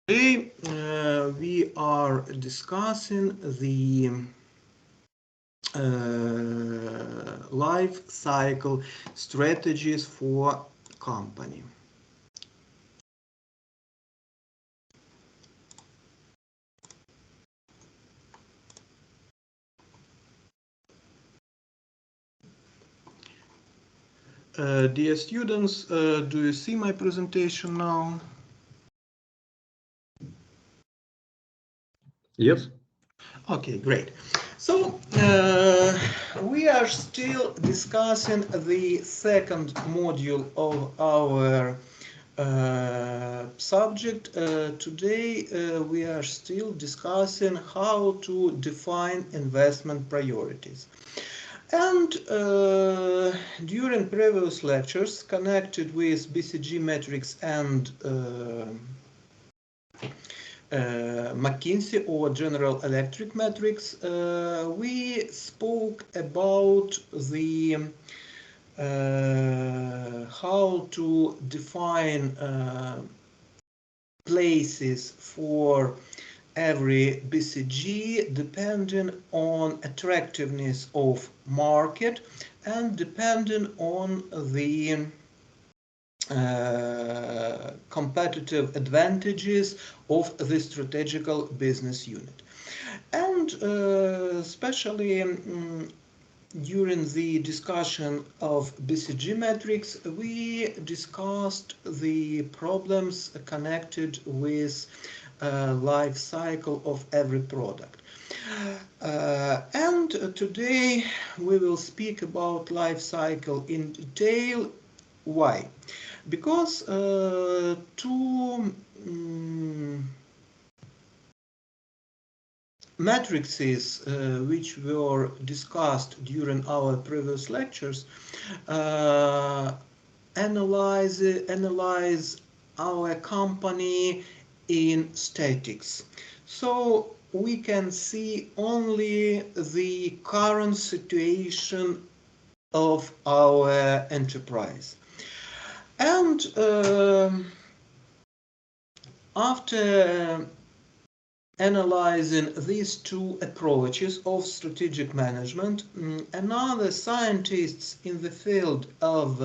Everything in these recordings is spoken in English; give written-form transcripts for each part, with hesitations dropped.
Today we are discussing the life cycle strategies for company. Dear students, do you see my presentation now? Yes. Okay, great. So we are still discussing the second module of our subject. Today we are still discussing how to define investment priorities. And during previous lectures connected with BCG metrics and McKinsey or General Electric metrics, we spoke about the how to define places for every BCG depending on attractiveness of market and depending on the competitive advantages of the strategical business unit. And especially during the discussion of BCG metrics, we discussed the problems connected with life cycle of every product. And today we will speak about life cycle in detail. Why? Because two matrices which were discussed during our previous lectures analyze our company in statics. So we can see only the current situation of our enterprise. And after analyzing these two approaches of strategic management, another scientists in the field of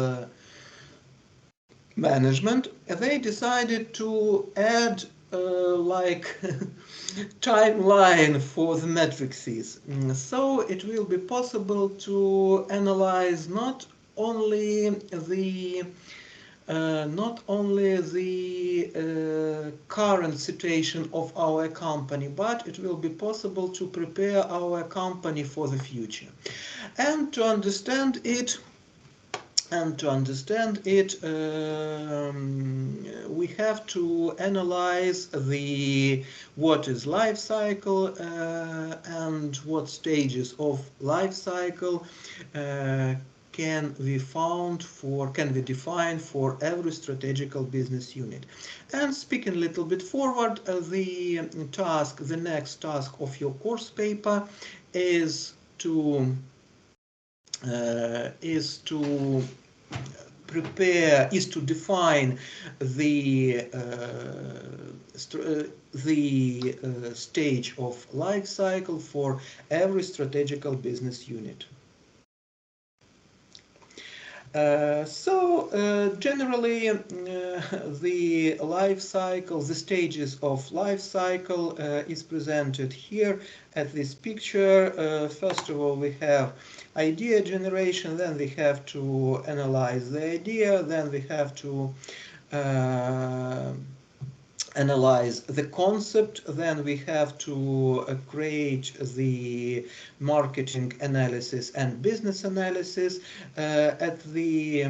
management, they decided to add like timeline for the matrices. So it will be possible to analyze not only the current situation of our company, but it will be possible to prepare our company for the future. And to understand it, we have to analyze what is life cycle and what stages of life cycle can be defined for every strategical business unit. And speaking a little bit forward, the next task of your course paper is to define the stage of life cycle for every strategical business unit. Generally, the life cycle, the stages of life cycle is presented here at this picture. First of all, we have idea generation, then we have to analyze the idea, then we have to analyze the concept, then we have to create the marketing analysis and business analysis. At the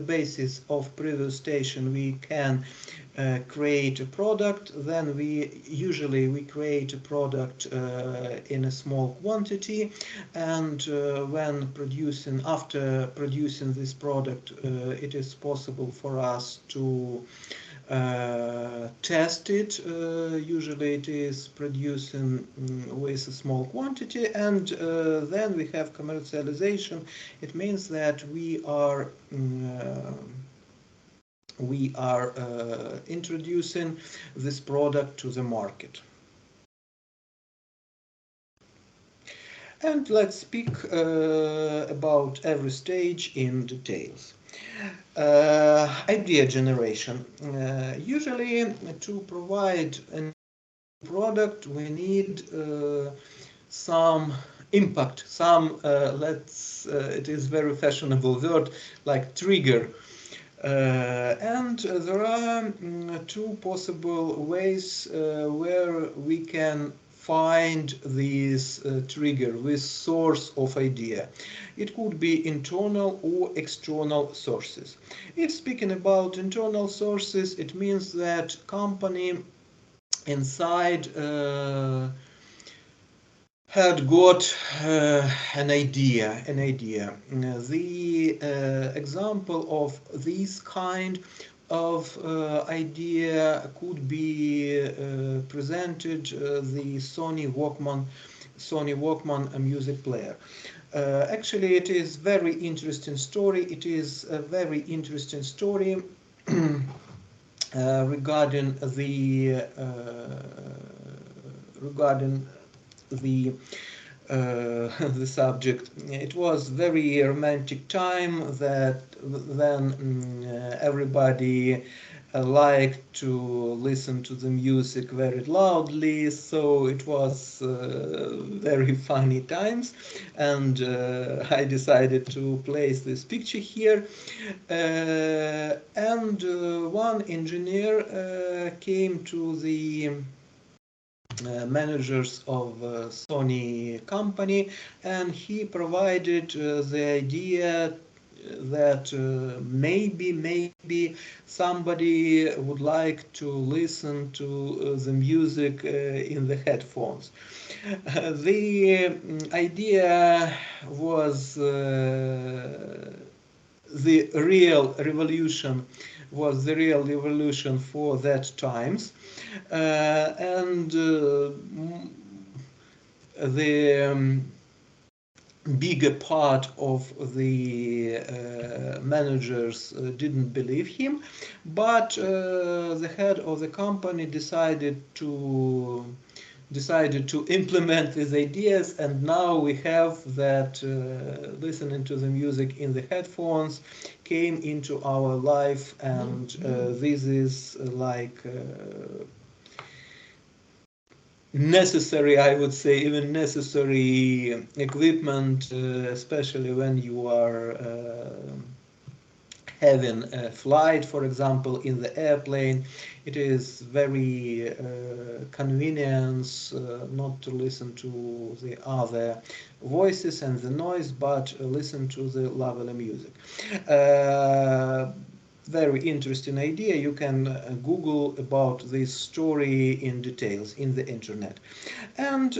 basis of previous station, we can create a product. Then we create a product in a small quantity, and after producing this product, it is possible for us to test it. Usually it is producing with a small quantity, and then we have commercialization. It means that we are we are introducing this product to the market. And let's speak about every stage in details. Idea generation. Usually, to provide a product, we need some impact, some, it is very fashionable word, like trigger. And there are two possible ways where we can find this trigger, this source of idea. It could be internal or external sources. If speaking about internal sources, it means that company inside had got an idea. The example of this kind of idea could be presented the Sony Walkman music player. Actually, it is very interesting story. It is a very interesting story regarding the the subject. It was very romantic time that then everybody liked to listen to the music very loudly, so it was very funny times, and I decided to place this picture here. And one engineer came to the managers of Sony company, and he provided the idea that maybe somebody would like to listen to the music in the headphones. The idea was the real revolution for that times, and the bigger part of the managers didn't believe him, but the head of the company decided to implement these ideas, and now we have that listening to the music in the headphones came into our life, and this is like necessary, I would say, even necessary equipment, especially when you are having a flight, for example, in the airplane. It is very convenient not to listen to the other voices and the noise, but listen to the lovely music. Very interesting idea. You can Google about this story in details in the internet. And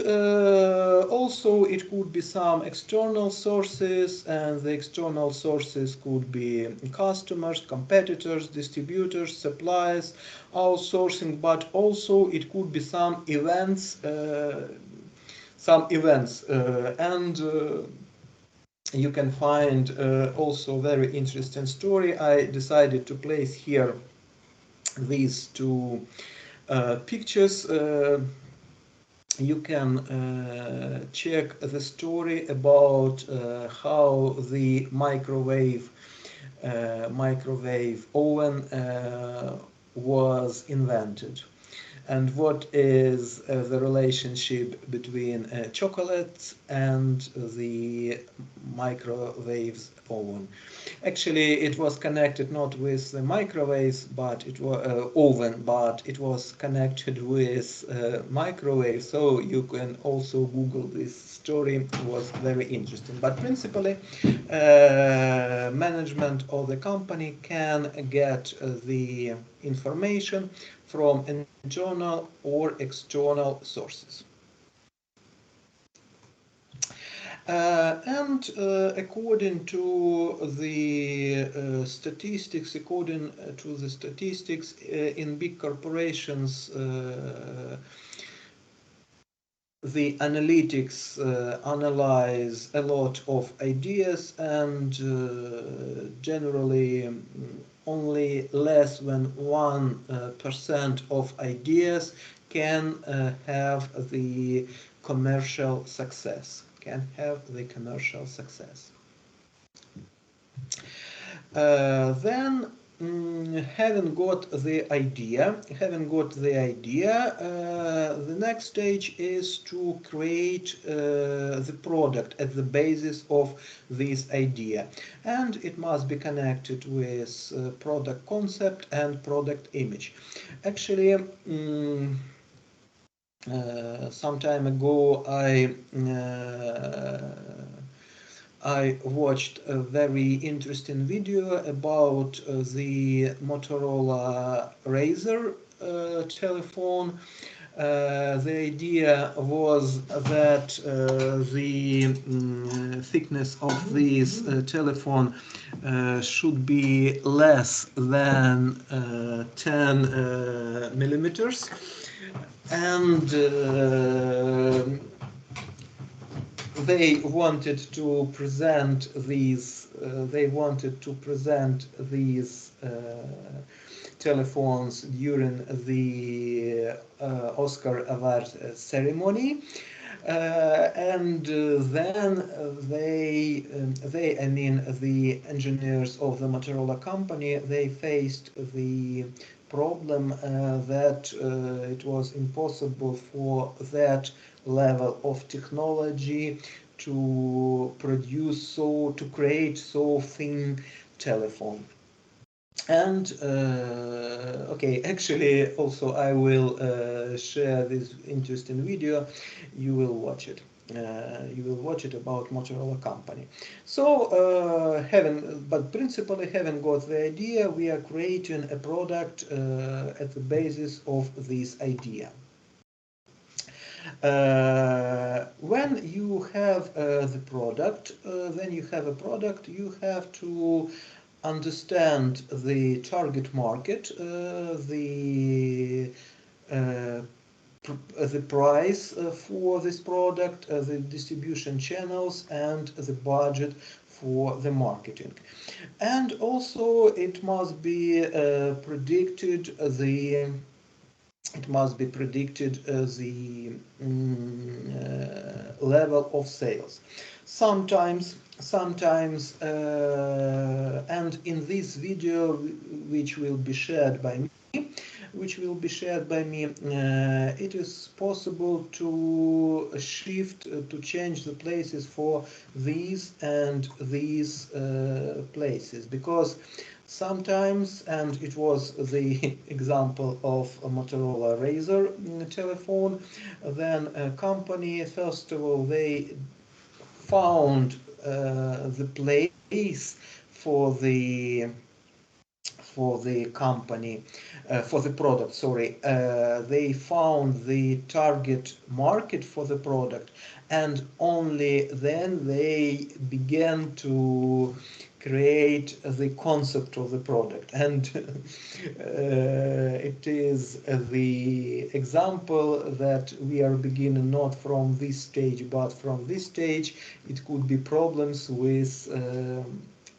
also it could be some external sources, and the external sources could be customers, competitors, distributors, suppliers, outsourcing, but also it could be some events, and you can find also very interesting story. I decided to place here these two pictures. You can check the story about how the microwave oven was invented, and what is the relationship between chocolates and the microwaves oven. Actually, it was connected not with the microwaves, but it was oven, but it was connected with microwave. So you can also Google this story. It was very interesting. But principally, management of the company can get the information from internal or external sources. And according to the statistics, in big corporations, the analytics analyze a lot of ideas, and generally only less than 1% of ideas can have the commercial success. Then having got the idea, the next stage is to create the product at the basis of this idea, and it must be connected with product concept and product image. Actually, some time ago I watched a very interesting video about the Motorola Razr telephone. The idea was that the thickness of this telephone should be less than 10 millimeters, and they wanted to present these telephones during the Oscar award ceremony, and then I mean the engineers of the Motorola company, they faced the problem that it was impossible for that level of technology to create so thin telephone. And okay, actually also I will share this interesting video. You will watch it. About Motorola company. So but principally having got the idea, we are creating a product at the basis of this idea. When you have the product, you have to understand the target market, the price for this product, the distribution channels, and the budget for the marketing. And also it must be predicted the level of sales. Sometimes and in this video, which will be shared by me, it is possible to change the places for these and these places, because sometimes, and it was the example of a Motorola Razr telephone, then a company, first of all, they found the place for the product, they found the target market for the product, and only then they began to create the concept of the product. And it is the example that we are beginning not from this stage but from this stage. It could be problems with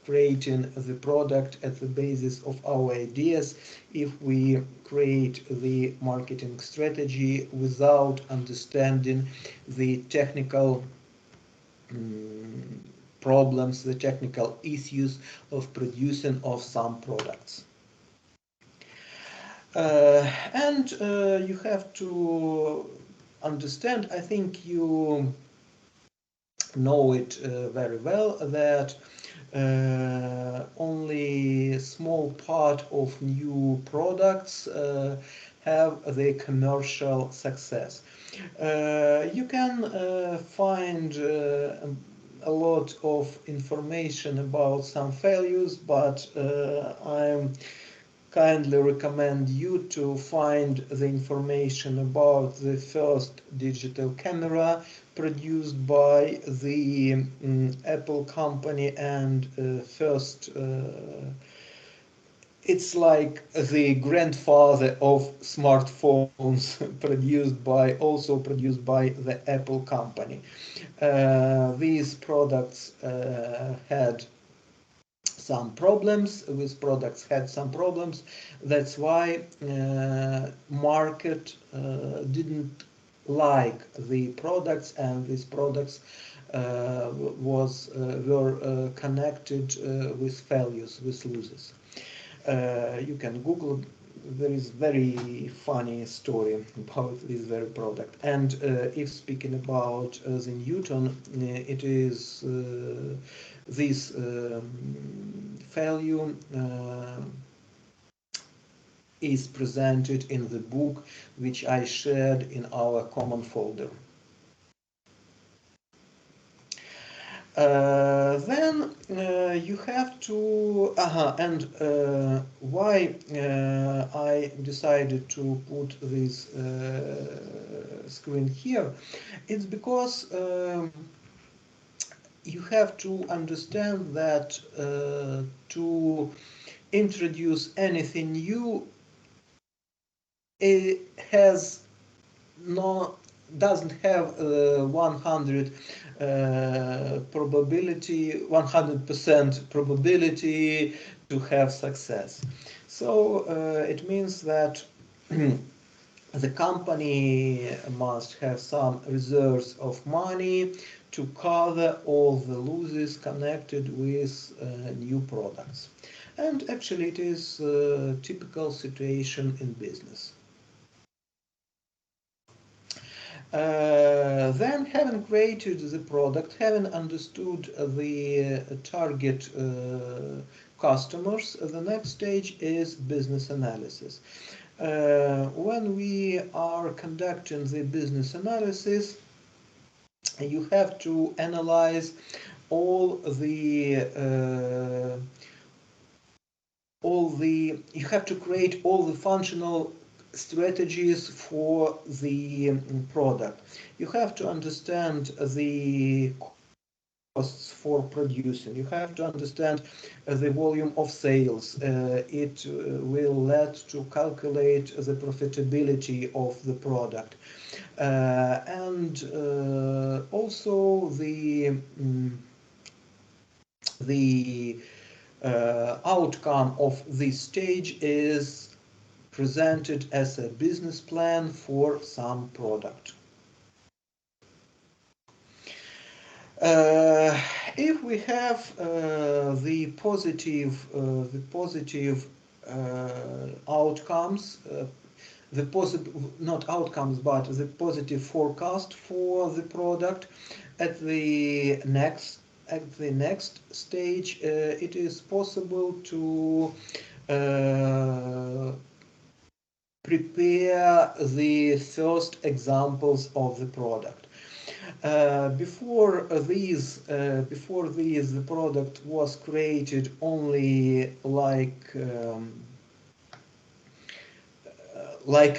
creating the product at the basis of our ideas if we create the marketing strategy without understanding the technical problems, the technical issues of producing of some products. And you have to understand, I think you know it very well, that only a small part of new products have the commercial success. You can find a lot of information about some failures, but I kindly recommend you to find the information about the first digital camera produced by the Apple company, and it's like the grandfather of smartphones produced by the Apple company. These products had some problems with products, had some problems. That's why market didn't like the products, and these products were connected with failures, with losses. You can Google. There is very funny story about this very product. And if speaking about the Newton, it is this value is presented in the book which I shared in our common folder. Then you have to, and why I decided to put this screen here, it's because you have to understand that to introduce anything new, it doesn't have 100% probability to have success. So it means that the company must have some reserves of money to cover all the losses connected with new products. And actually it is a typical situation in business. Then, having created the product, having understood the target customers, the next stage is business analysis. When we are conducting the business analysis, you have to analyze you have to create all the functional strategies for the product. You have to understand the costs for producing. You have to understand the volume of sales. It will let to calculate the profitability of the product. And also the outcome of this stage is presented as a business plan for some product. If we have the positive outcomes, not outcomes, but the positive forecast for the product at the next stage, it is possible to prepare the first examples of the product. Before these, the product was created only like a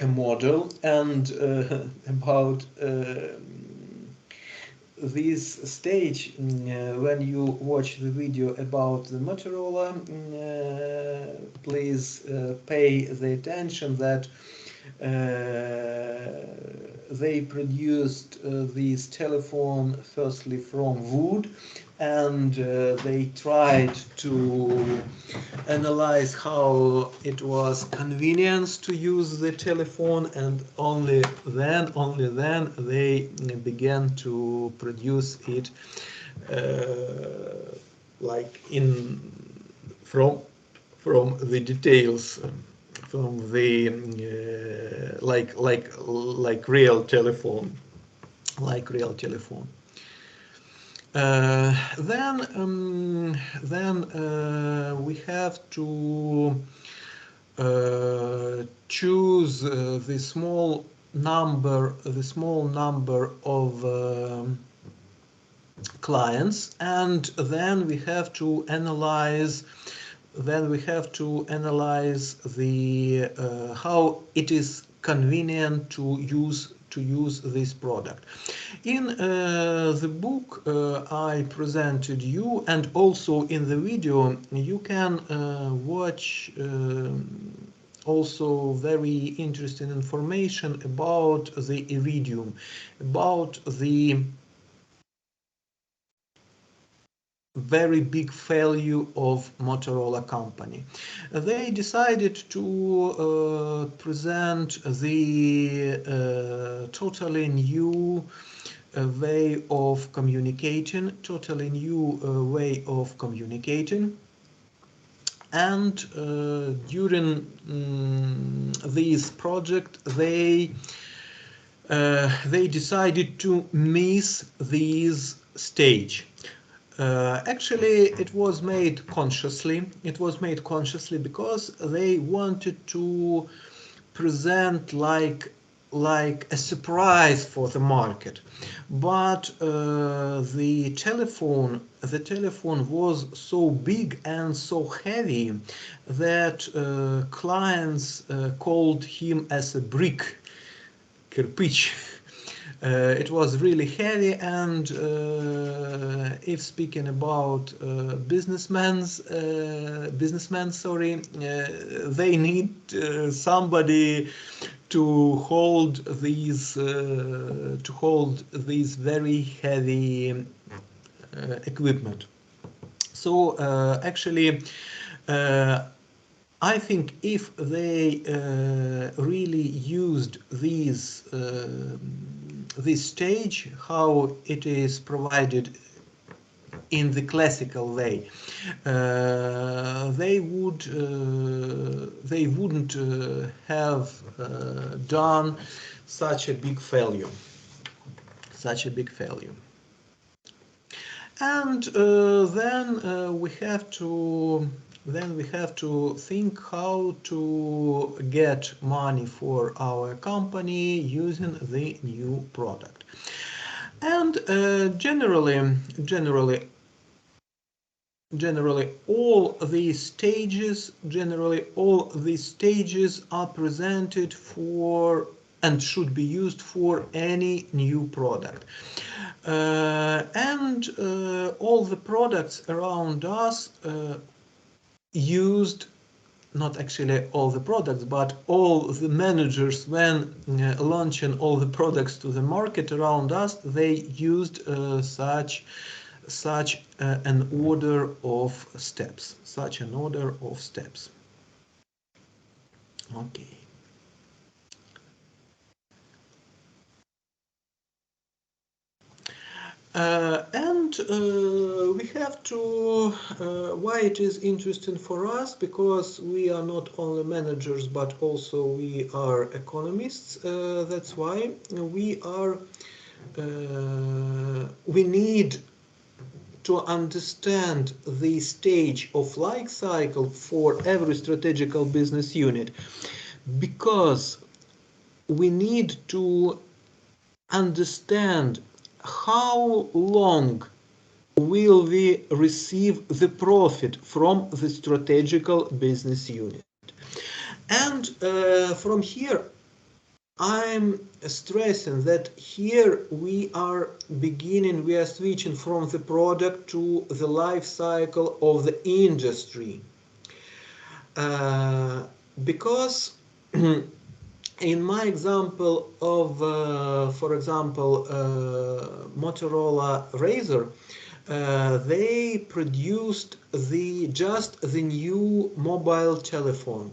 model, and about this stage, when you watch the video about the Motorola, please pay the attention that they produced this telephone firstly from wood, and they tried to analyze how it was convenient to use the telephone, and only then they began to produce it like from the details, from the like real telephone, then we have to choose the small number of clients, and then we have to analyze the how it is convenient to use this product. In the book I presented you, and also in the video, you can watch also very interesting information about the iridium, about the very big failure of Motorola company. They decided to present the totally new way of communicating, totally new way of communicating. And during this project, they decided to miss this stage. Actually, it was made consciously. It was made consciously because they wanted to present like a surprise for the market. But the telephone was so big and so heavy that clients called him as a brick, kirpich. It was really heavy, and if speaking about they need somebody to hold these very heavy equipment. So actually, uh, I think if they really used this stage, how it is provided in the classical way, they wouldn't have done such a big failure, such a big failure. And then we have to think how to get money for our company using the new product. And generally all these stages are presented for and should be used for any new product. And all the products around us used, not actually all the products, but all the managers, when launching all the products to the market around us, they used such an order of steps. Okay. And we have to, why it is interesting for us, because we are not only managers, but also we are economists. That's why we need to understand the stage of life cycle for every strategical business unit, because we need to understand how long will we receive the profit from the strategical business unit. And from here, I'm stressing that here we are switching from the product to the life cycle of the industry. Because in my example of, for example, Motorola Razr, they produced just the new mobile telephone.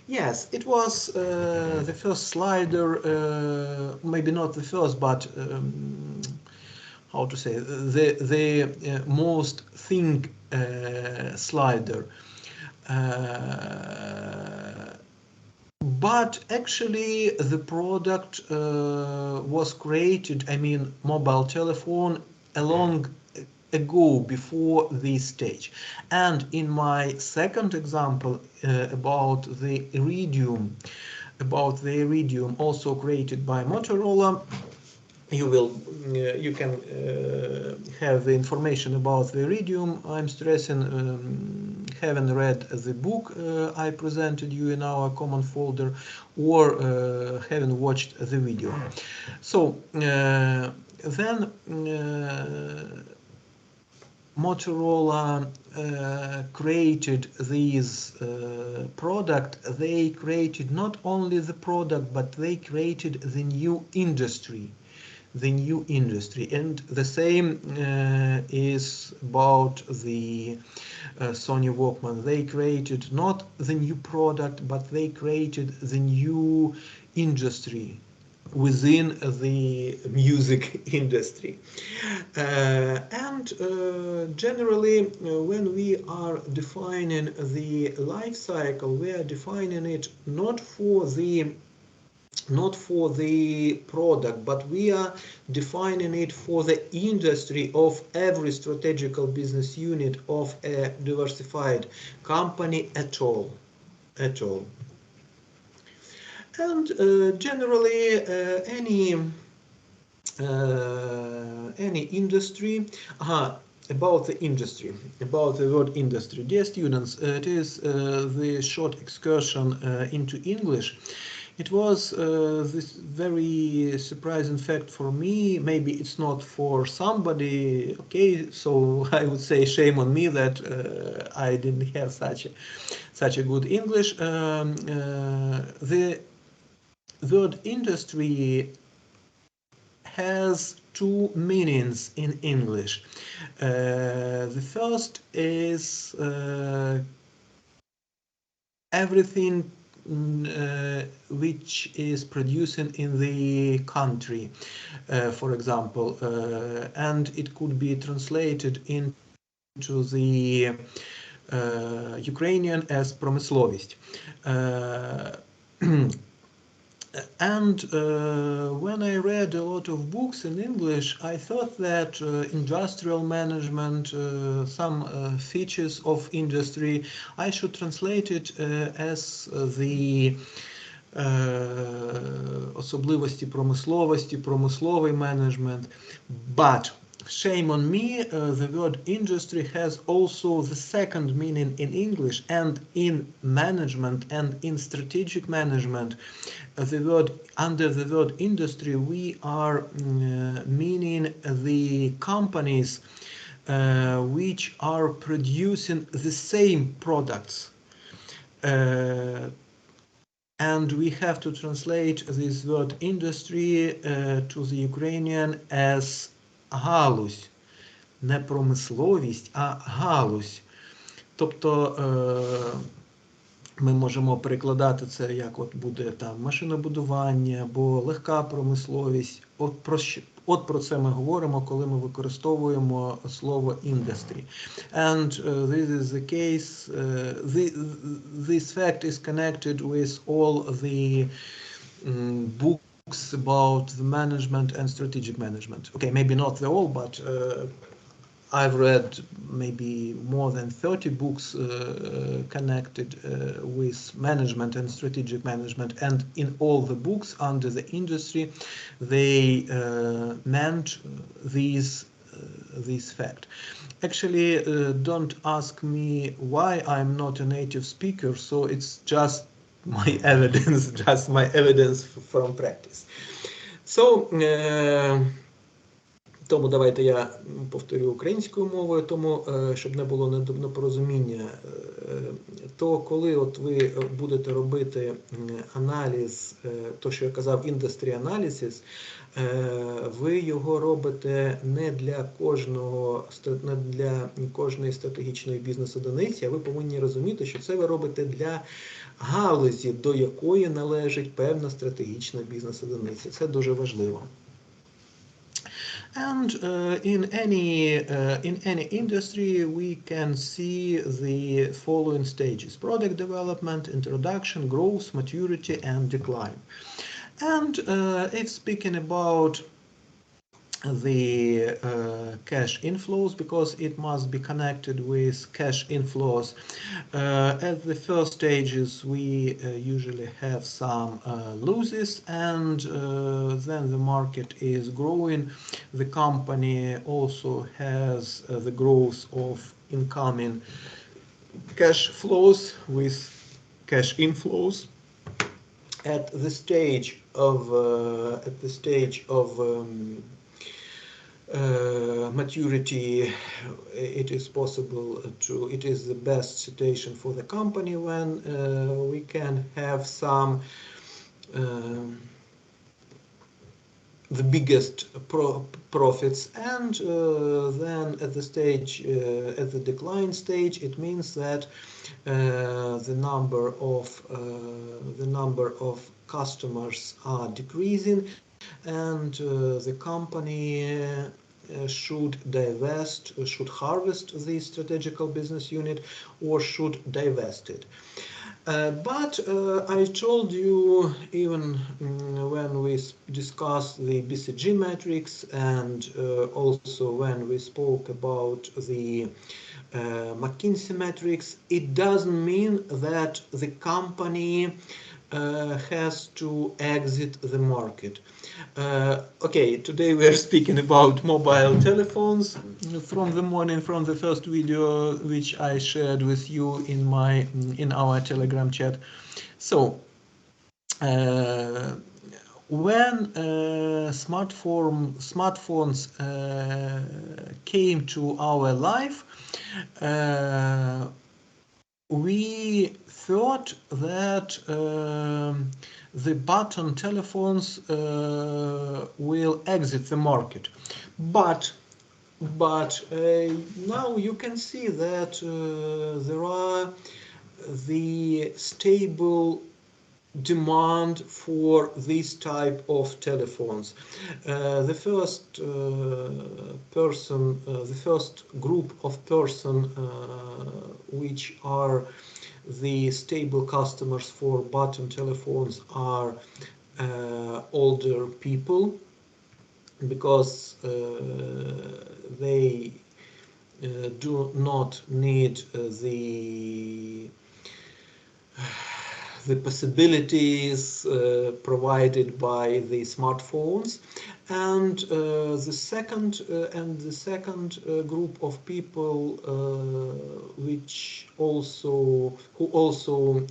Yes, it was the first slider, maybe not the first, but how to say, the most thin slider. But actually the product was created, I mean mobile telephone, long ago, before this stage. And in my second example about the Iridium, also created by Motorola, you can have the information about the Iridium. I'm stressing having read the book I presented you in our common folder, or having watched the video. So then Motorola created this product. They created not only the product, but they created the new industry. the new industry. And the same is about the Sony Walkman. They created not the new product, but they created the new industry within the music industry. Generally, when we are defining the life cycle, we are defining it not for the product, but we are defining it for the industry of every strategical business unit of a diversified company at all. And generally, any industry. About the industry, about the word industry. Dear students, it is the short excursion into English. It was this very surprising fact for me. Maybe it's not for somebody. Okay, so I would say shame on me that I didn't have such a good English. The word industry has two meanings in English. The first is everything which is producing in the country, for example, and it could be translated into the Ukrainian as промисловість. And when I read a lot of books in English, I thought that industrial management, some features of industry, I should translate it as the особливості промисловості, промисловий management. But shame on me, the word industry has also the second meaning in English, and in management and in strategic management. Under the word industry, we are meaning the companies which are producing the same products. And we have to translate this word industry to the Ukrainian as галузь. Не промисловість, а галузь. Тобто ми можемо перекладати це як от буде там машинобудування або легка промисловість. От про це ми говоримо, коли ми використовуємо слово industry. And this is the case, this fact is connected with all the books about the management and strategic management. Okay, maybe not the all, but I've read maybe more than 30 books connected with management and strategic management, and in all the books under the industry, they meant this fact. Actually, don't ask me why I'm not a native speaker, so it's just my evidence, from practice. So, тому давайте я повторю українською мовою, тому, щоб не було непорозуміння, то коли от ви будете робити аналіз, то, що я казав, industry analysis, ви його робите не для кожної стратегічної бізнес-одиниці, а ви повинні розуміти, що це ви робите для галузі, до якої належить певна стратегічна бізнес-одиниця. Це дуже важливо. And in any industry, we can see the following stages: product development, introduction, growth, maturity, and decline. And if speaking about the cash inflows, because it must be connected with cash inflows. At the first stages, we usually have some losses, and then the market is growing. The company also has the growth of incoming cash flows with cash inflows. At the stage of maturity, it is possible it is the best situation for the company when we can have some the biggest profits, and then at the stage at the decline stage, it means that the number of customers are decreasing, and the company should divest, should harvest the strategical business unit, or should divest it. But I told you, even when we discussed the BCG metrics, and also when we spoke about the McKinsey metrics, it doesn't mean that the company has to exit the market. Okay, today we are speaking about mobile telephones from the morning, from the first video which I shared with you in our Telegram chat. So when smartphones came to our life, we thought that the button telephones will exit the market, but now you can see that there are the stable demand for this type of telephones. The first group of person which are the stable customers for button telephones are older people, because they do not need the possibilities provided by the smartphones, and the second group of people who also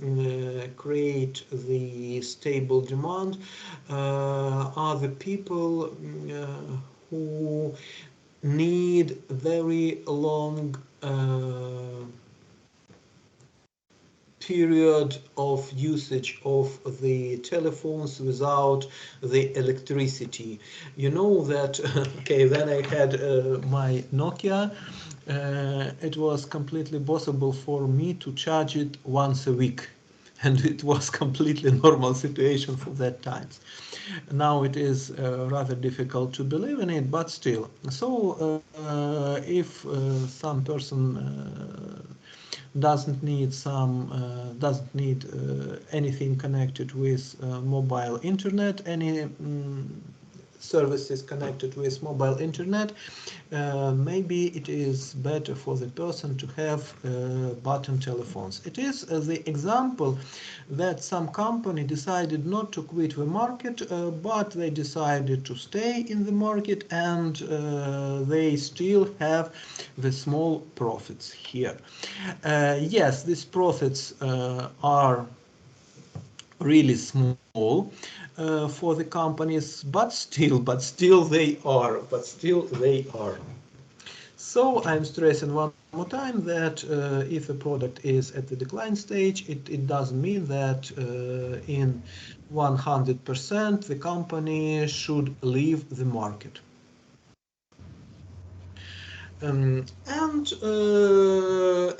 create the stable demand are the people who need very long period of usage of the telephones without the electricity. You know that, okay, when I had my Nokia, it was completely possible for me to charge it once a week, and it was completely normal situation for that times. Now it is rather difficult to believe in it, but still. So if some person doesn't need anything connected with mobile internet, any services connected with mobile internet, maybe it is better for the person to have button telephones. It is the example that some company decided not to quit the market, but they decided to stay in the market, and they still have the small profits here. Yes, these profits are really small for the companies, but still they are. So I'm stressing one more time that if a product is at the decline stage, it doesn't mean that in 100% the company should leave the market.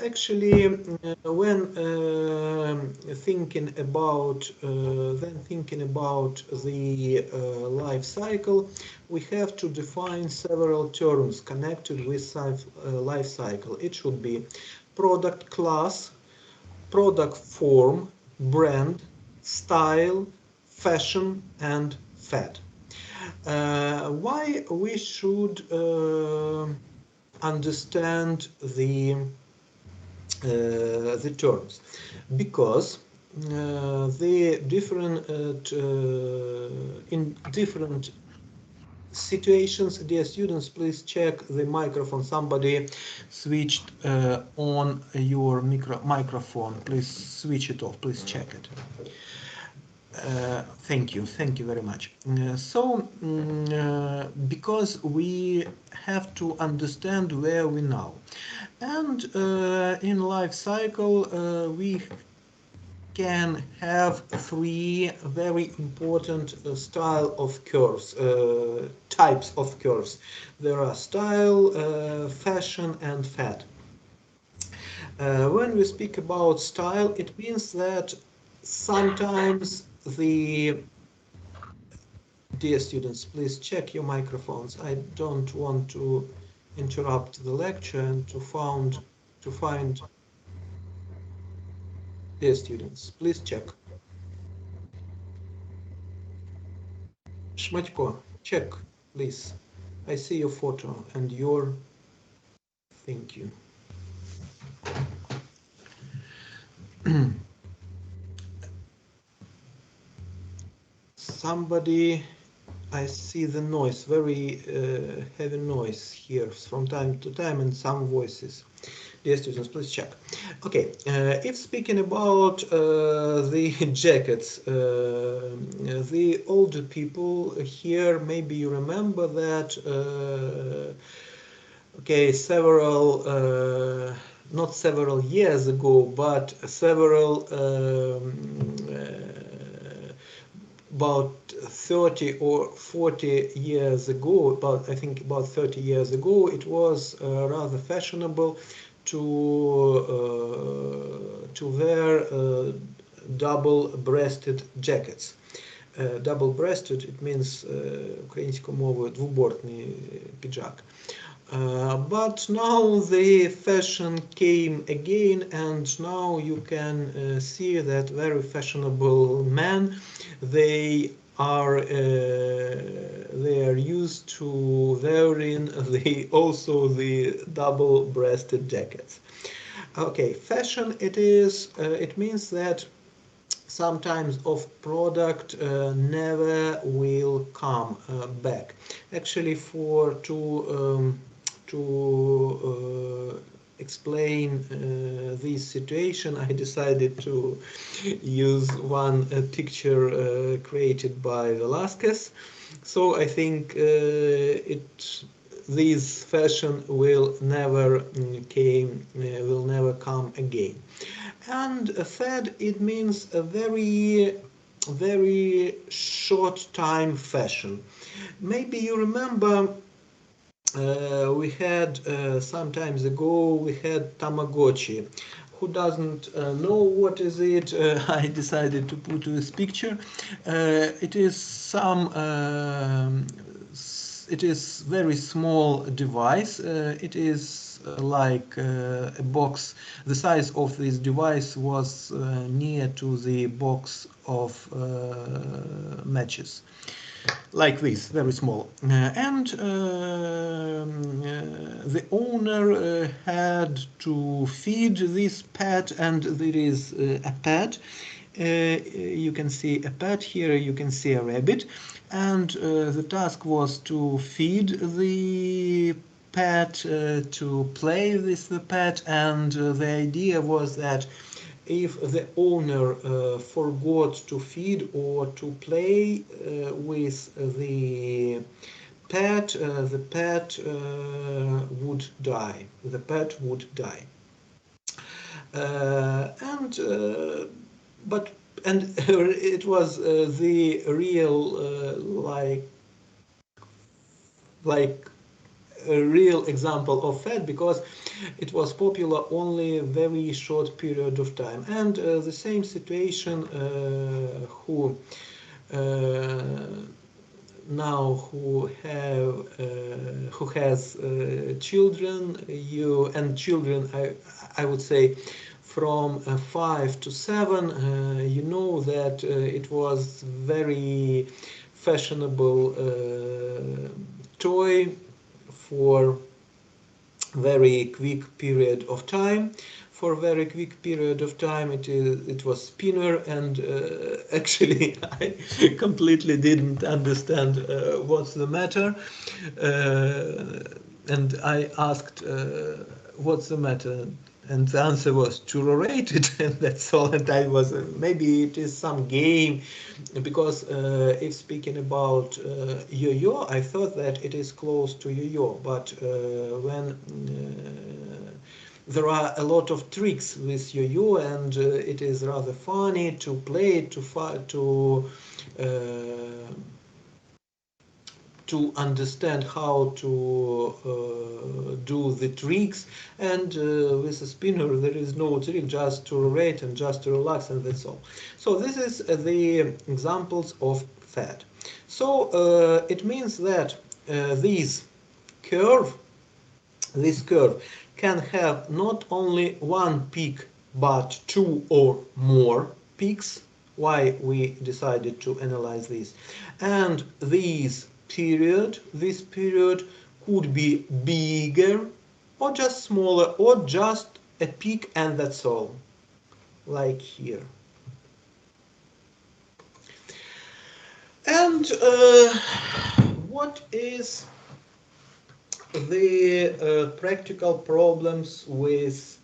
Actually, when thinking about the life cycle, we have to define several terms connected with life cycle. It should be product class, product form, brand, style, fashion, and fad. Why we should understand the terms? Because the in different situations, dear students, please check the microphone. Somebody switched on your microphone. Please switch it off. Please check it. Thank you very much. Because we have to understand where we now, and in life cycle we can have three very important style of curves, types of curves. There are style, fashion, and fad. When we speak about style, it means that sometimes the dear students, please check your microphones. I don't want to interrupt the lecture and to find dear students. Please check. Shmachko, check, please. I see your photo and your. Thank you. Somebody, I see the noise, very heavy noise here from time to time, and some voices. Dear students, please check. Okay, if speaking about the jackets, the older people here, maybe you remember that, okay, not several years ago, but several about 30 or 40 years ago, I think about 30 years ago, it was rather fashionable to wear double-breasted jackets. Double-breasted, it means українською мовою двобортний піджак. But now the fashion came again, and now you can see that very fashionable men, they are used to wearing also the double-breasted jackets. Okay, fashion, it means that sometimes of product never will come back. Actually, to explain this situation, I decided to use one picture created by Velasquez. So I think this fashion will never come again. And a fad, it means a very short time fashion. Maybe you remember we had some times ago, we had Tamagotchi. Who doesn't know what is it? I decided to put this picture. It is very small device. It is like a box. The size of this device was near to the box of matches, like this, very small. And the owner had to feed this pet, and there is a pet. You can see a pet here, you can see a rabbit, and the task was to feed the pet, to play with the pet, and the idea was that if the owner forgot to feed or to play with the pet would die. The pet would die. And it was the real like a real example of fad, because it was popular only a very short period of time. And the same situation who has children, children, I would say from 5 to 7, you know that it was very fashionable toy for very quick period of time. For a very quick period of time, it was spinner, and actually I completely didn't understand what's the matter, and I asked what's the matter, and the answer was to rotate it, and that's all. And I was maybe it is some game, because if speaking about yo-yo, I thought that it is close to yo-yo, but when there are a lot of tricks with yo-yo, and it is rather funny to play, to understand how to do the tricks. And with a spinner there is no trick, just to rotate and just to relax, and that's all. So this is the examples of fat. So it means that this curve this curve can have not only one peak but two or more peaks. Why we decided to analyze this? And this period could be bigger or just smaller, or just a peak and that's all, like here. And what is the practical problems with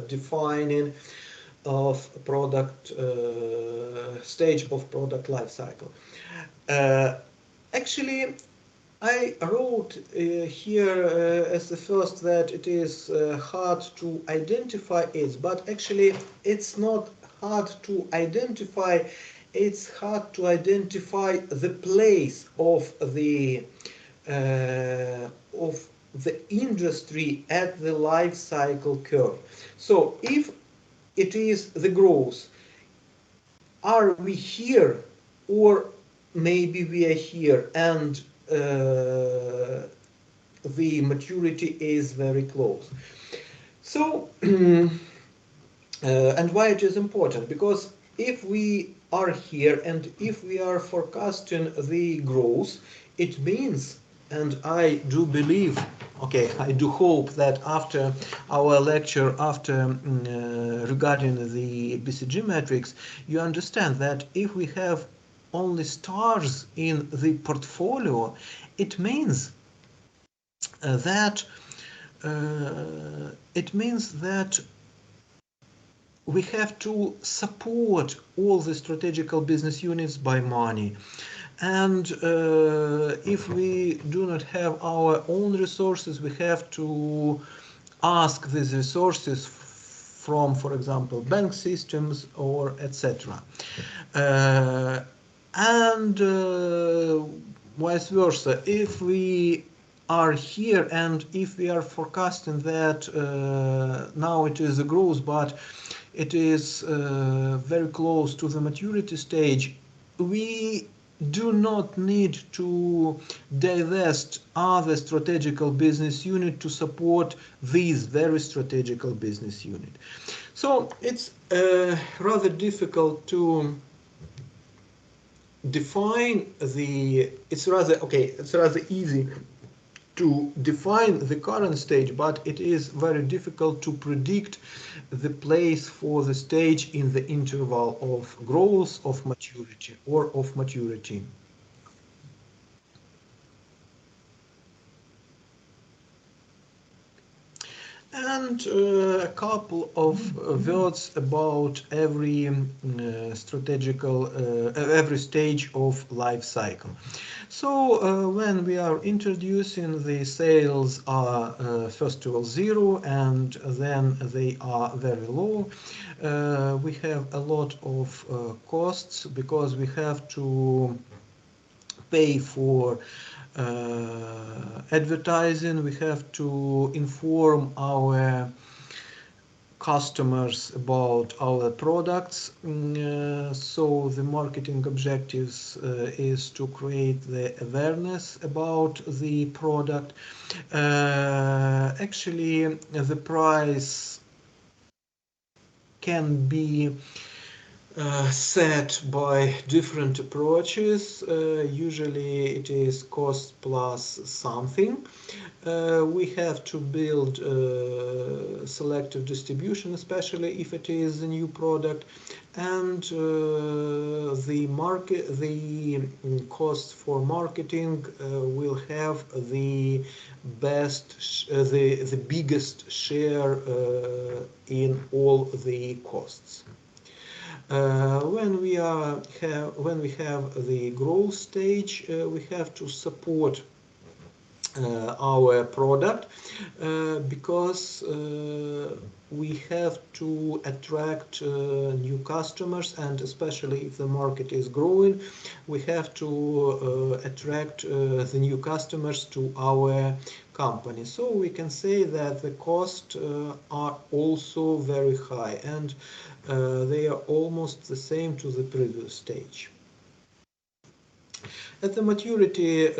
defining of product stage of product life cycle? Actually, I wrote here as the first that it is hard to identify it, but actually it's not hard to identify. It's hard to identify the place uh, of the industry at the life cycle curve. So if it is the growth, are we here, or maybe we are here and the maturity is very close? So and why it is important? Because if we are here and if we are forecasting the growth, it means, and I do believe, okay, I do hope that after our lecture, regarding the BCG matrix, you understand that if we have only stars in the portfolio, it means that we have to support all the strategical business units by money. And if we do not have our own resources, we have to ask these resources from, for example, bank systems or etc. And vice versa. If we are here and if we are forecasting that now it is a growth, but it is very close to the maturity stage, we do not need to divest other strategical business unit to support these very strategical business unit. So it's rather difficult to define it's rather easy to define the current stage, but it is very difficult to predict the place for the stage in the interval of growth, of maturity, or of maturity. And a couple of words about every every stage of life cycle. So when we are introducing, the sales are first of all zero, and then they are very low. We have a lot of costs because we have to pay for advertising, we have to inform our customers about our products. So the marketing objectives is to create the awareness about the product. Actually, the price can be set by different approaches. Usually it is cost plus something. We have to build selective distribution, especially if it is a new product, and the cost for marketing will have the biggest share in all the costs. When we have the growth stage, we have to support our product because we have to attract new customers, and especially if the market is growing, we have to attract the new customers to our company. So we can say that the costs are also very high, and they are almost the same to the previous stage. At the maturity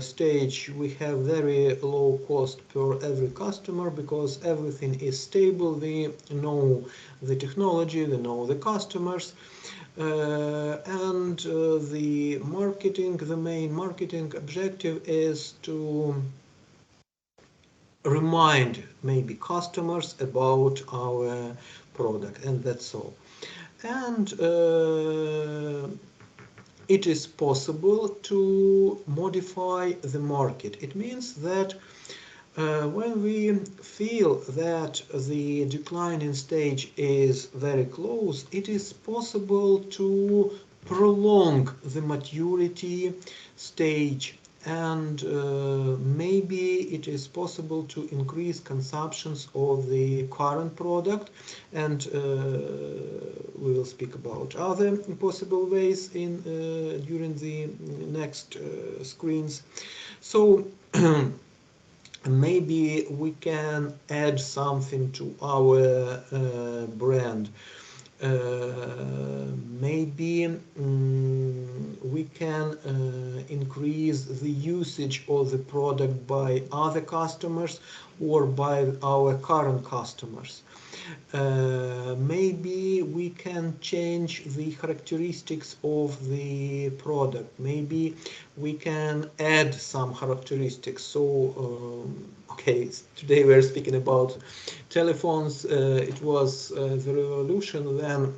stage, we have very low cost per every customer because everything is stable. We know the technology, we know the customers, and the main marketing objective is to remind maybe customers about our product, and that's all. And it is possible to modify the market. It means that when we feel that the declining stage is very close, it is possible to prolong the maturity stage, and maybe it is possible to increase consumptions of the current product, and we will speak about other possible ways during the next screens. So maybe we can add something to our brand. Maybe we can increase the usage of the product by other customers or by our current customers. Maybe we can change the characteristics of the product. Maybe we can add some characteristics. So, okay, today we're speaking about telephones. It was the revolution when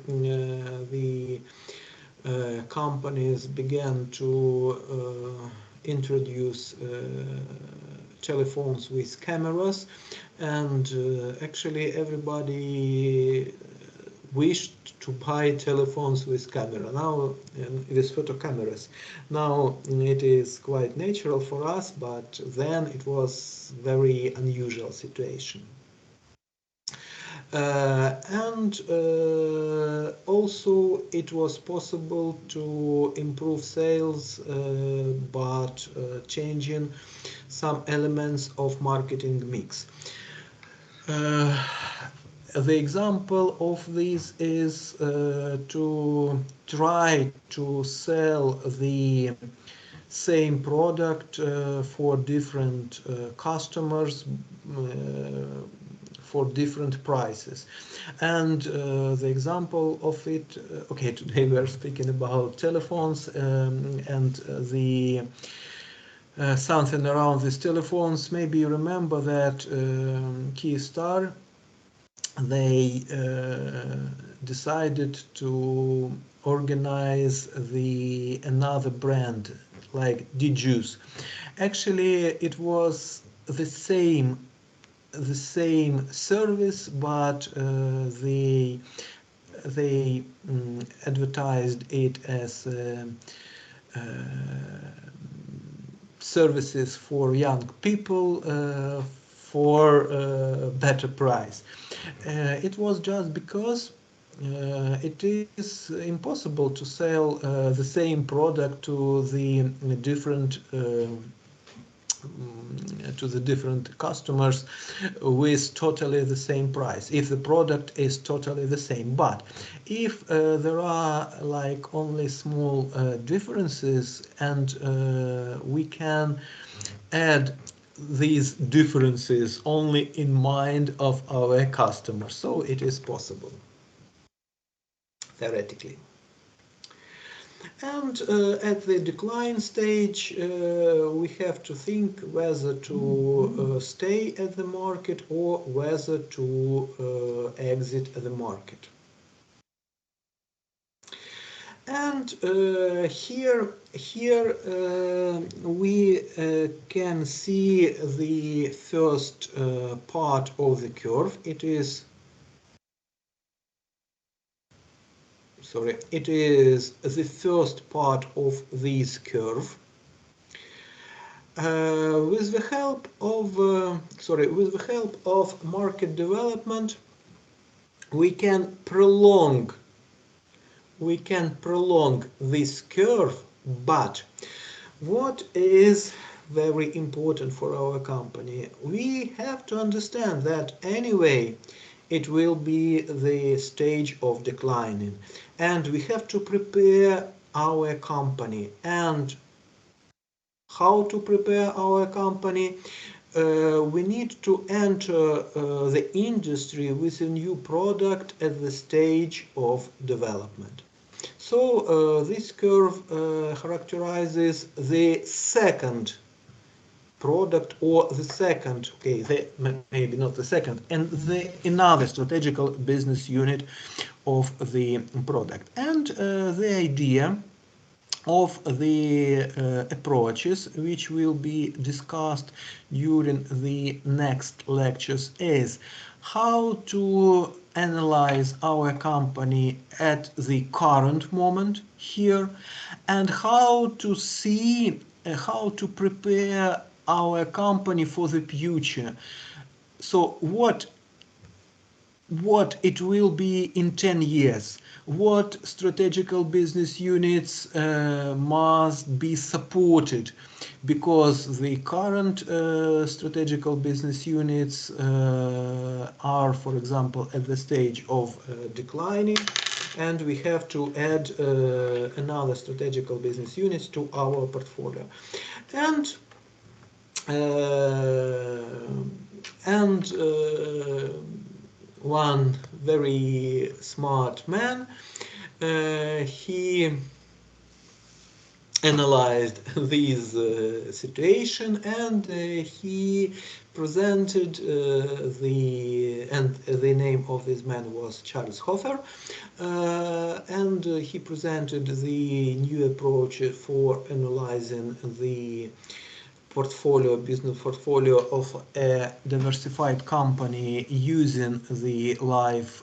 the companies began to introduce telephones with cameras, and actually everybody wished to buy telephones with camera. Now it is photo cameras. Now it is quite natural for us, but then it was very unusual situation. And also it was possible to improve sales but changing some elements of marketing mix. The example of this is to try to sell the same product for different customers for different prices. And the example of it, okay, today we are speaking about telephones, and the something around these telephones. Maybe you remember that Kyivstar, they decided to organize another brand like DJuice. Actually, it was the same service, but they advertised it as services for young people for better price. It was just because it is impossible to sell the same product to the different customers with totally the same price if the product is totally the same. But if there are like only small differences, and we can add these differences only in mind of our customers, so it is possible theoretically. And at the decline stage, we have to think whether to stay at the market or whether to exit the market. And here we can see the first part of the curve. It is the first part of this curve. with the help of market development, we can prolong this curve. But what is very important for our company, we have to understand that anyway it will be the stage of declining, and we have to prepare our company. And how to prepare our company? We need to enter the industry with a new product at the stage of development. So this curve characterizes the second product, or the second, okay, maybe not the second, and the another strategical business unit of the product. And the idea of the approaches which will be discussed during the next lectures is how to analyze our company at the current moment here, and how to see how to prepare our company for the future. So what it will be in 10 years, what strategical business units must be supported, because the current strategical business units are, for example, at the stage of declining, and we have to add another strategical business unit to our portfolio. And one very smart man, he analyzed this situation, and he presented the name of this man was Charles Hofer, and he presented the new approach for analyzing the business portfolio of a diversified company using the life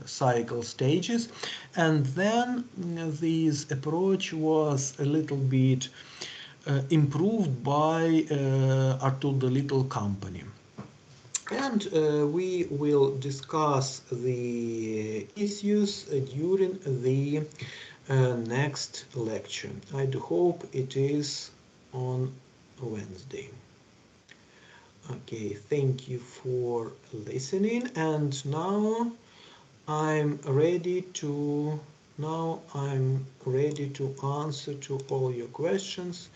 cycle stages. And then this approach was a little bit improved by Arthur de Little company. And we will discuss the issues during the next lecture. I do hope it is on Wednesday. Okay, thank you for listening, and now I'm ready to answer to all your questions.